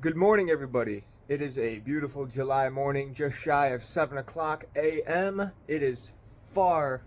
Good morning, everybody. It is a beautiful July morning, just shy of 7 o'clock a.m. It is far,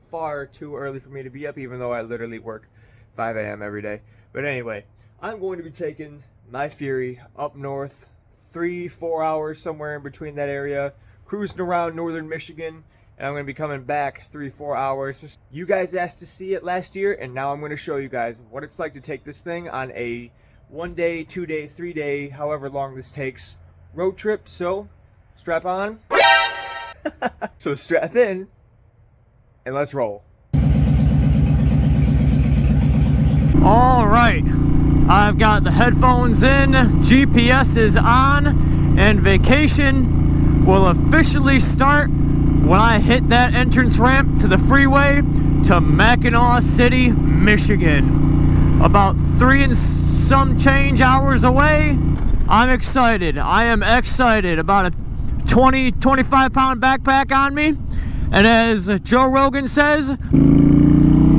far too early for me to be up, even though I literally work 5 a.m. every day. But anyway, I'm going to be taking my Fury up north, 3-4 hours, somewhere in between that area, cruising around northern Michigan, and I'm going to be coming back 3-4 hours. You guys asked to see it last year, and now I'm going to show you guys what it's like to take this thing on a 1 day, 2 day, 3 day, however long this takes, road trip. So strap on. So strap in and let's roll. All right, I've got the headphones in, GPS is on, and vacation will officially start when I hit that entrance ramp to the freeway to Mackinac City, Michigan. About 3 and some change hours away. I'm excited. I am excited. About a 20-25 pound backpack on me. And as Joe Rogan says,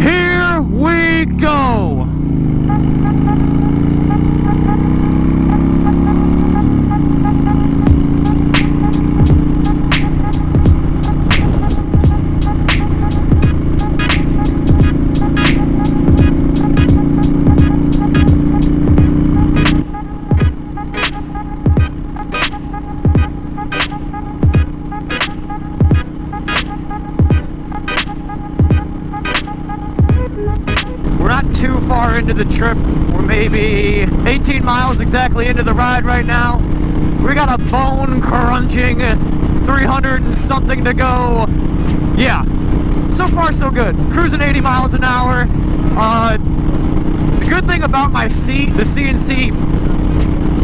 here we go. Far into the trip. We're maybe 18 miles exactly into the ride right now. We got a bone crunching 300 and something to go. Yeah, so far so good. Cruising 80 miles an hour. The good thing about my seat, the CNC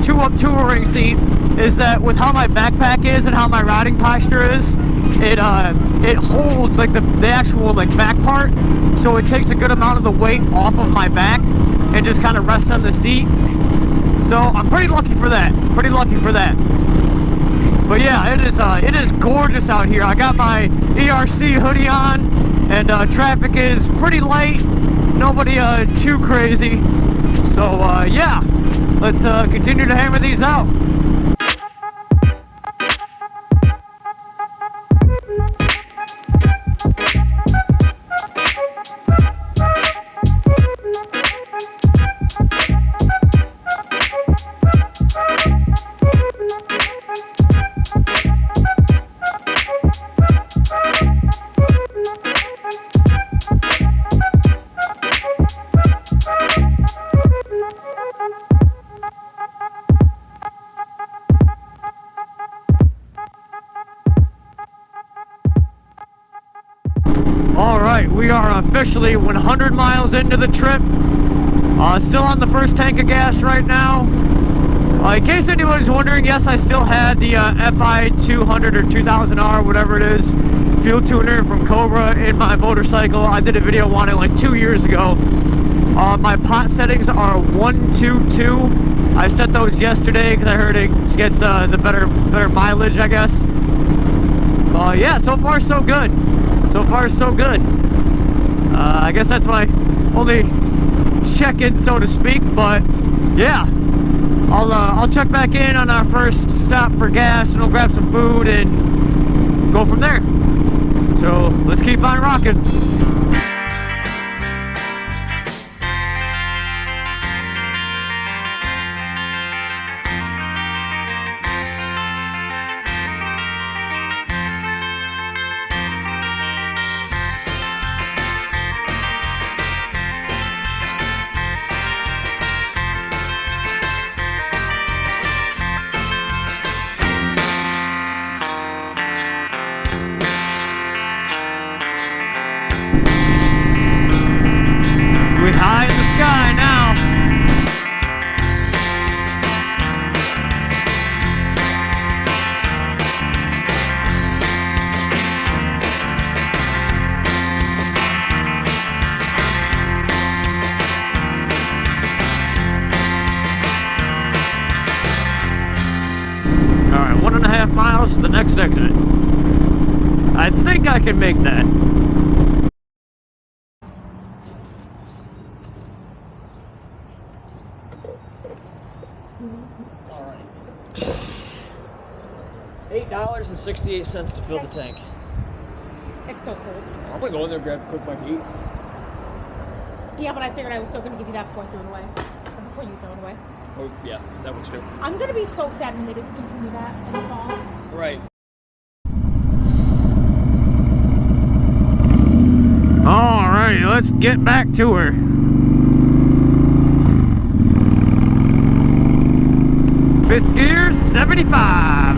2-up touring seat, is that with how my backpack is and how my riding posture is, it holds like the actual like back part, so it takes a good amount of the weight off of my back and just kind of rests on the seat. So I'm pretty lucky for that. Pretty lucky for that. But yeah, it is gorgeous out here. I got my ERC hoodie on, and traffic is pretty light. Nobody too crazy. So yeah, let's continue to hammer these out. Alright, we are officially 100 miles into the trip. Still on the first tank of gas right now. In case anybody's wondering, yes, I still had the FI 200 or 2000R, whatever it is, fuel tuner from Cobra in my motorcycle. I did a video on it like 2 years ago. My pot settings are 122. I set those yesterday because I heard it gets the better mileage, I guess. Yeah, so far so good. So far, so good. I guess that's my only check-in, so to speak. But yeah, I'll check back in on our first stop for gas, and we'll grab some food and go from there. So let's keep on rocking. High in the sky now. All right, 1.5 miles to the next exit. I think I can make that. Alright. $8.68 to fill the tank. It's still cold. I'm gonna go in there and grab a quick bite to eat. Yeah, but I figured I was still gonna give you that before I threw it away. Or before you throw it away. Oh, yeah, that works too. I'm gonna be so sad when they discontinue that in the fall. Right. Alright, let's get back to her. Fifth gear, 75.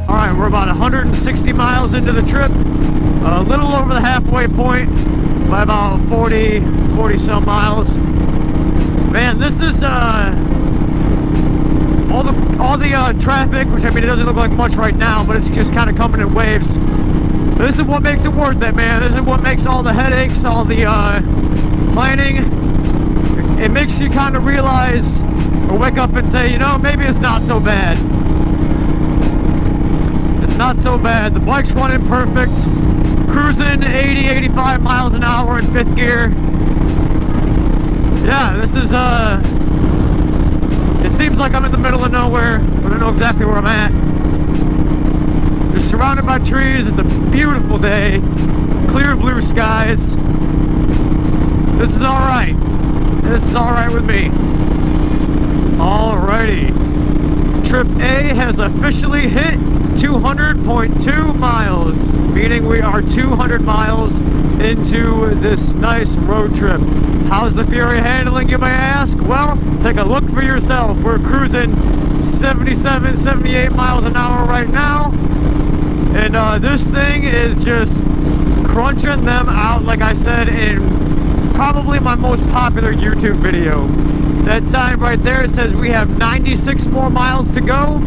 Alright, we're about 160 miles into the trip. A little over the halfway point by about 40 some miles. Man, this is all the traffic, which I mean it doesn't look like much right now, but it's just kind of coming in waves. This is what makes it worth it, man. This is what makes all the headaches, all the planning. It makes you kind of realize or wake up and say, you know, maybe it's not so bad. It's not so bad. The bike's running perfect. Cruising 80, 85 miles an hour in fifth gear. Yeah, this is, it seems like I'm in the middle of nowhere, but I don't know exactly where I'm at. Just surrounded by trees. It's a beautiful day. Clear blue skies. This is alright. This is alright with me. Alrighty. Trip A has officially hit 200.2 miles, meaning we are 200 miles into this nice road trip. How's the Fury handling, you may ask? Well, take a look for yourself. We're cruising 77, 78 miles an hour right now, and this thing is just crunching them out, like I said in probably my most popular YouTube video. That sign right there says we have 96 more miles to go.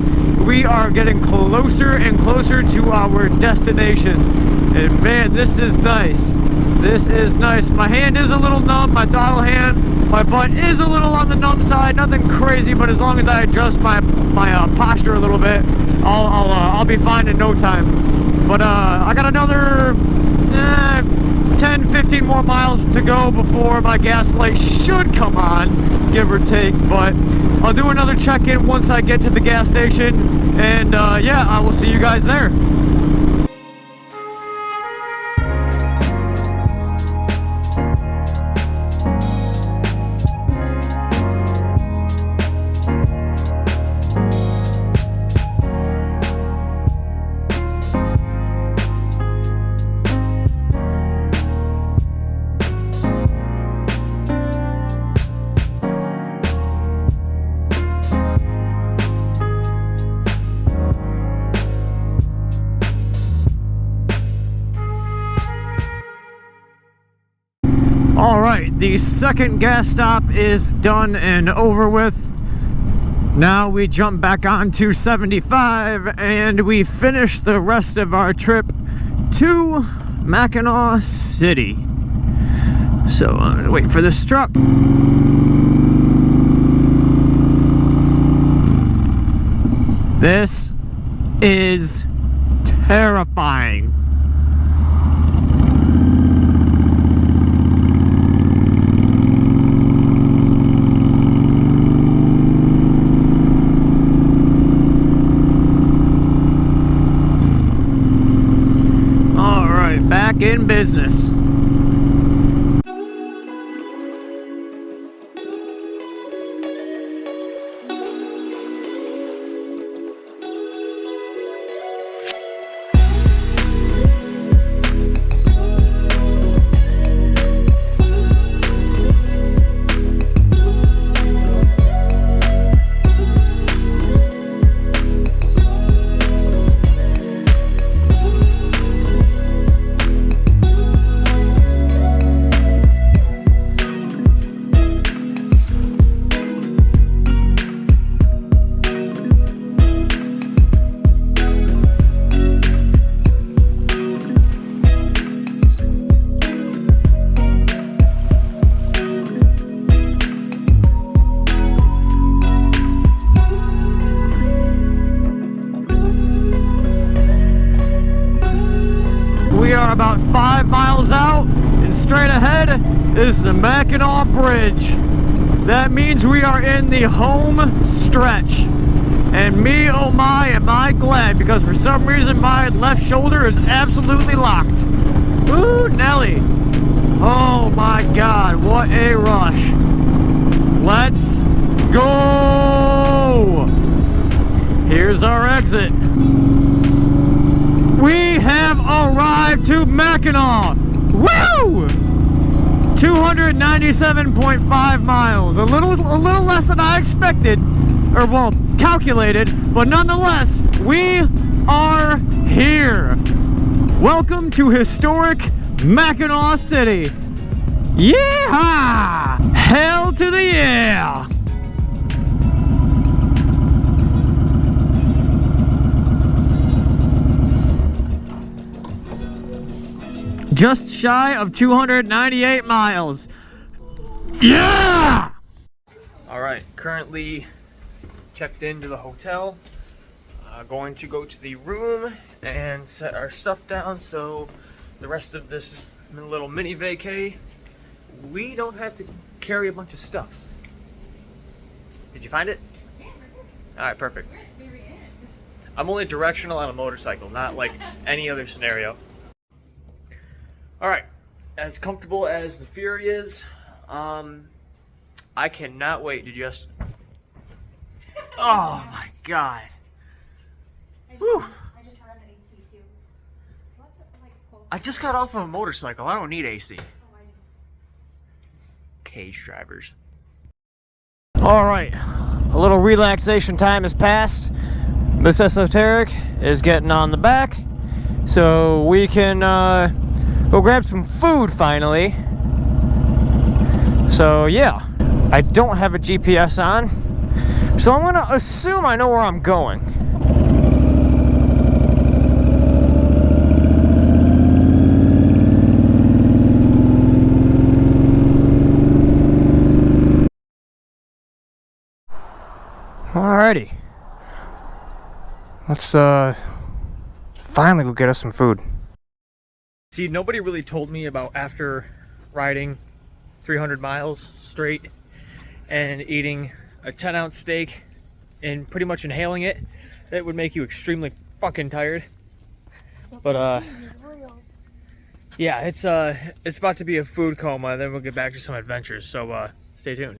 We are getting closer and closer to our destination. And man, this is nice. This is nice. My hand is a little numb, my throttle hand. My butt is a little on the numb side. Nothing crazy, but as long as I adjust my posture a little bit, I'll be fine in no time. But I got another 10, 15 more miles to go before my gas light should come on, give or take. But I'll do another check-in once I get to the gas station, and yeah, I will see you guys there. Alright, the second gas stop is done and over with. Now we jump back onto 75 and we finish the rest of our trip to Mackinac City. So I'm gonna wait for this truck. This is terrifying. Back in business. are about 5 miles out, and straight ahead is the Mackinac Bridge. That means we are in the home stretch. And me, oh my, am I glad, because for some reason my left shoulder is absolutely locked. Ooh, Nelly. Oh my God, what a rush. Let's go. Here's our exit. We have arrived to Mackinac. Woo! 297.5 miles. A little less than I expected, or well, calculated, but nonetheless, we are here. Welcome to historic Mackinac City. Yeah! Hell to the yeah! Just shy of 298 miles. Yeah! All right, currently checked into the hotel. Going to go to the room and set our stuff down so the rest of this little mini vacay, we don't have to carry a bunch of stuff. Did you find it? All right, perfect. I'm only directional on a motorcycle, not like any other scenario. All right, as comfortable as the Fury is, I cannot wait to just, oh my God. Whew. I just got off of a motorcycle. I don't need AC. Cage drivers. All right, a little relaxation time has passed. Miss Esoteric is getting on the back, so we can go grab some food finally. So yeah, I don't have a GPS on, so I'm gonna assume I know where I'm going. Alrighty, let's finally go get us some food. See, nobody really told me about after riding 300 miles straight and eating a 10-ounce steak and pretty much inhaling it, that would make you extremely fucking tired. But yeah, it's about to be a food coma, then we'll get back to some adventures, so stay tuned.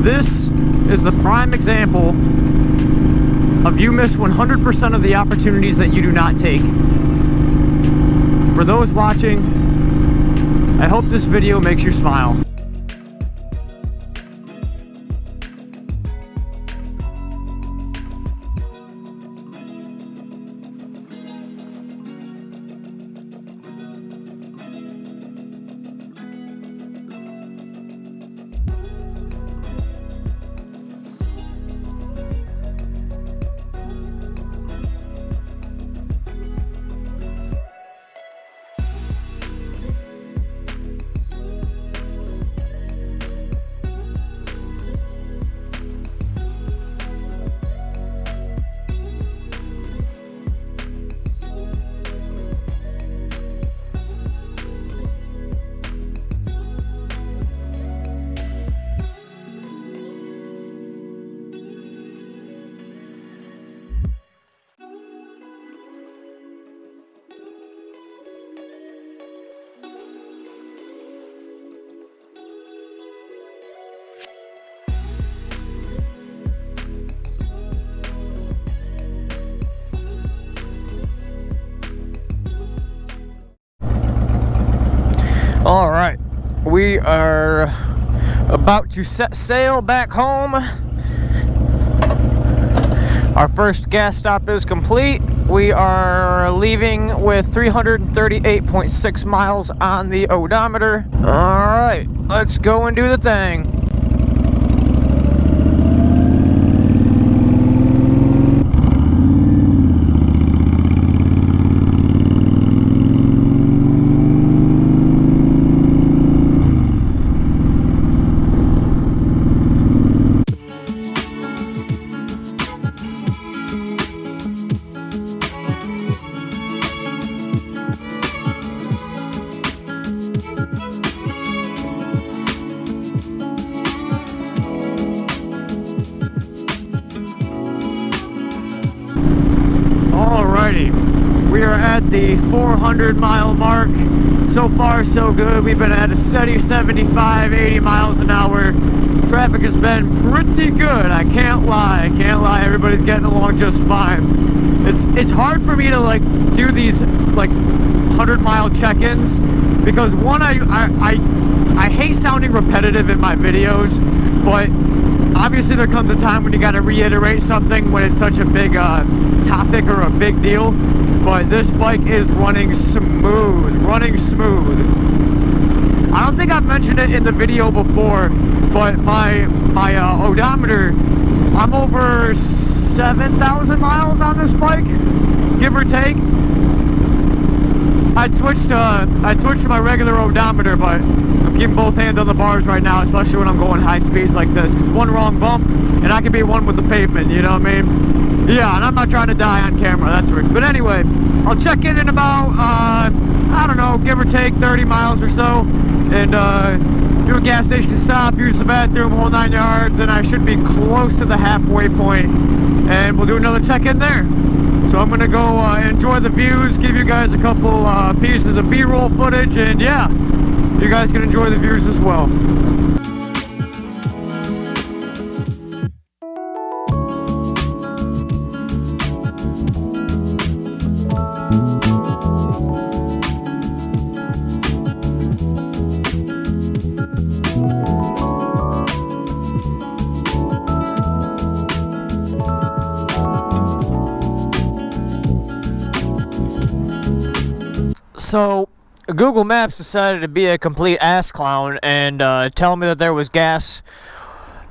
This is the prime example of you miss 100% of the opportunities that you do not take. For those watching, I hope this video makes you smile. we are about to set sail back home. Our first gas stop is complete. We are leaving with 338.6 miles on the odometer. All right, let's go and do the thing. Alrighty, we are at the 400-mile mark. So far, so good. We've been at a steady 75, 80 miles an hour. Traffic has been pretty good. I can't lie. Everybody's getting along just fine. It's hard for me to like do these like 100-mile check-ins because one, I hate sounding repetitive in my videos, but obviously there comes a time when you got to reiterate something when it's such a big topic or a big deal. But this bike is running smooth. I don't think I've mentioned it in the video before, but my odometer, I'm over 7,000 miles on this bike, give or take. I switched to my regular odometer, but I'm keeping both hands on the bars right now, especially when I'm going high speeds like this, because one wrong bump and I can be one with the pavement, you know what I mean? Yeah, and I'm not trying to die on camera, that's right. But anyway, I'll check in about, I don't know, give or take 30 miles or so, and do a gas station stop, use the bathroom, whole 9 yards, and I should be close to the halfway point, and we'll do another check-in there. So I'm gonna go enjoy the views, give you guys a couple pieces of B-roll footage, and yeah, you guys can enjoy the views as well. So, Google Maps decided to be a complete ass clown and tell me that there was gas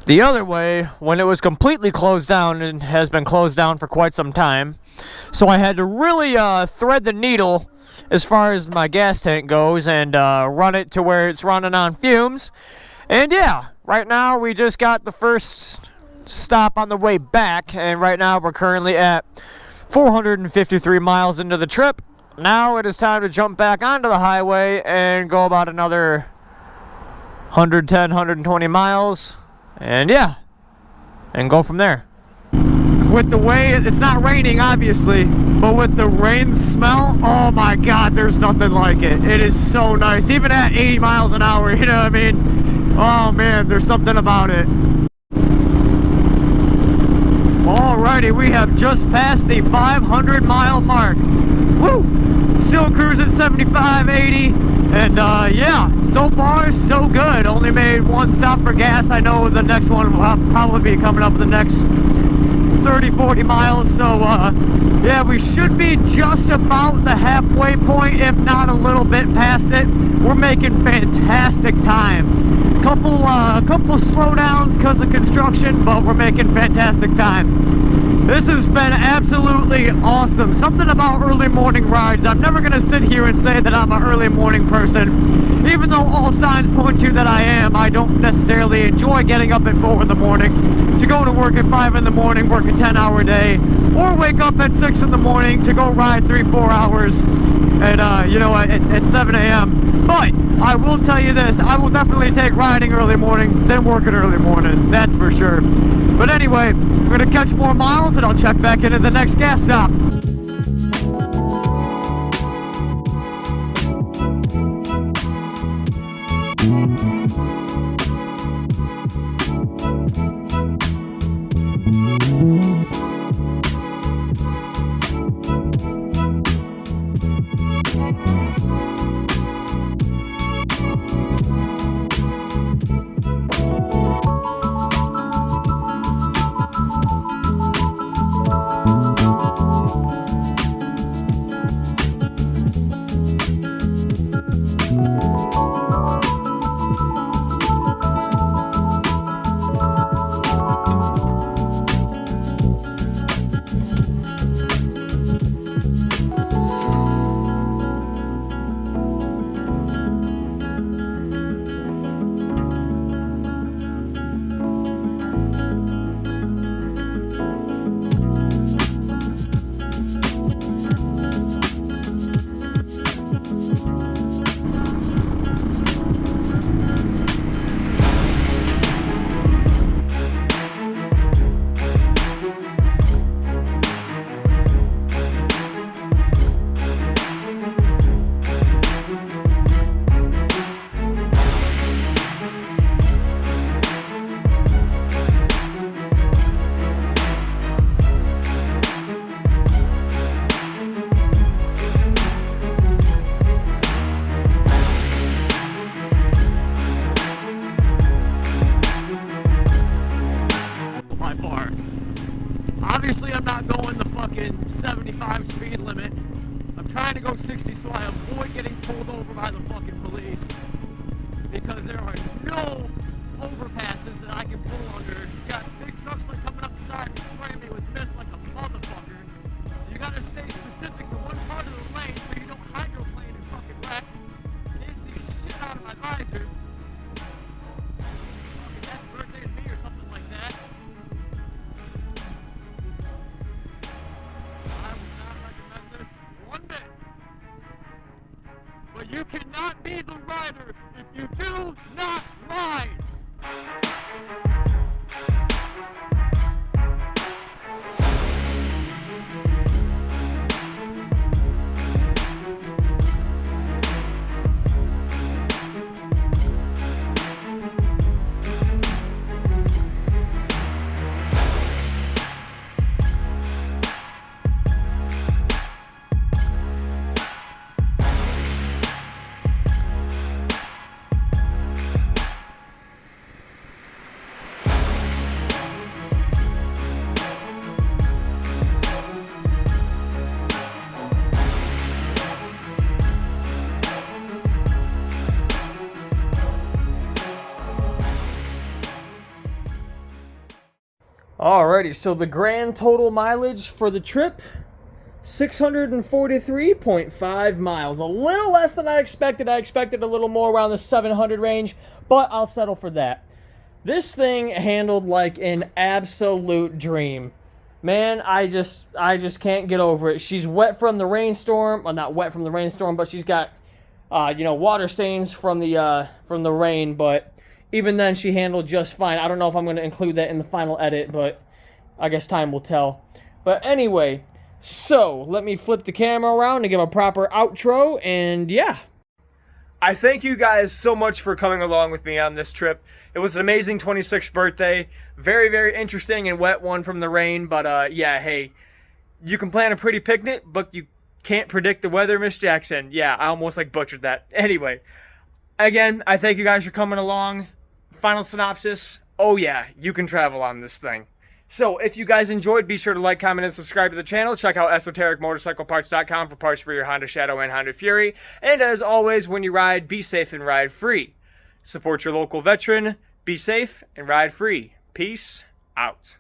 the other way when it was completely closed down and has been closed down for quite some time. So I had to really thread the needle as far as my gas tank goes and run it to where it's running on fumes. And yeah, right now we just got the first stop on the way back, and right now we're currently at 453 miles into the trip. Now it is time to jump back onto the highway and go about another 110, 120 miles, and yeah, and go from there. With the way, it's not raining obviously, but with the rain smell, oh my god, there's nothing like it. It is so nice, even at 80 miles an hour, you know what I mean? Oh man, there's something about it. Alrighty, we have just passed the 500-mile mark. Woo! Still cruising 75, 80, and yeah, so far so good. Only made one stop for gas. I know the next one will probably be coming up in the next 30, 40 miles, so yeah, we should be just about the halfway point, if not a little bit past it. We're making fantastic time. Couple slowdowns because of construction, but we're making fantastic time. This has been absolutely awesome. Something about early morning rides. I'm never going to sit here and say that I'm an early morning person. Even though all signs point to that I am, I don't necessarily enjoy getting up at 4 in the morning to go to work at 5 in the morning, work a 10-hour day, or wake up at 6 in the morning to go ride 3-4 hours at, you know, at 7 a.m. But I will tell you this, I will definitely take riding early morning than working early morning, that's for sure. But anyway, we're going to catch more miles and I'll check back in at the next gas stop. 65 speed limit. I'm trying to go 60 so I avoid getting pulled over by the fucking police. Because there are no overpasses that I can pull under. You got big trucks like coming up the side and spraying me with mist like a motherfucker. You gotta stay specific to one part of the lane so you don't hydroplane and fucking wreck. Can't see shit out of my visor. Fucking happy birthday to me or something like that. I would not recommend this one bit. But you cannot be the rider if you do not ride. Alrighty, so the grand total mileage for the trip, 643.5 miles. A little less than I expected. I expected a little more around the 700 range, but I'll settle for that. This thing handled like an absolute dream. Man, I just can't get over it. She's wet from the rainstorm. Well, not wet from the rainstorm, but she's got, water stains from the rain, but even then, she handled just fine. I don't know if I'm going to include that in the final edit, but I guess time will tell. But anyway, so let me flip the camera around and give a proper outro, and yeah. I thank you guys so much for coming along with me on this trip. It was an amazing 26th birthday. Very, very interesting and wet one from the rain, but yeah, hey, you can plan a pretty picnic, but you can't predict the weather, Miss Jackson. Yeah, I almost butchered that. Anyway, again, I thank you guys for coming along. Final synopsis, oh yeah, you can travel on this thing. So, if you guys enjoyed, be sure to like, comment, and subscribe to the channel. Check out esotericmotorcycleparts.com for parts for your Honda Shadow and Honda Fury. And as always, when you ride, be safe and ride free. Support your local veteran, be safe, and ride free. Peace out.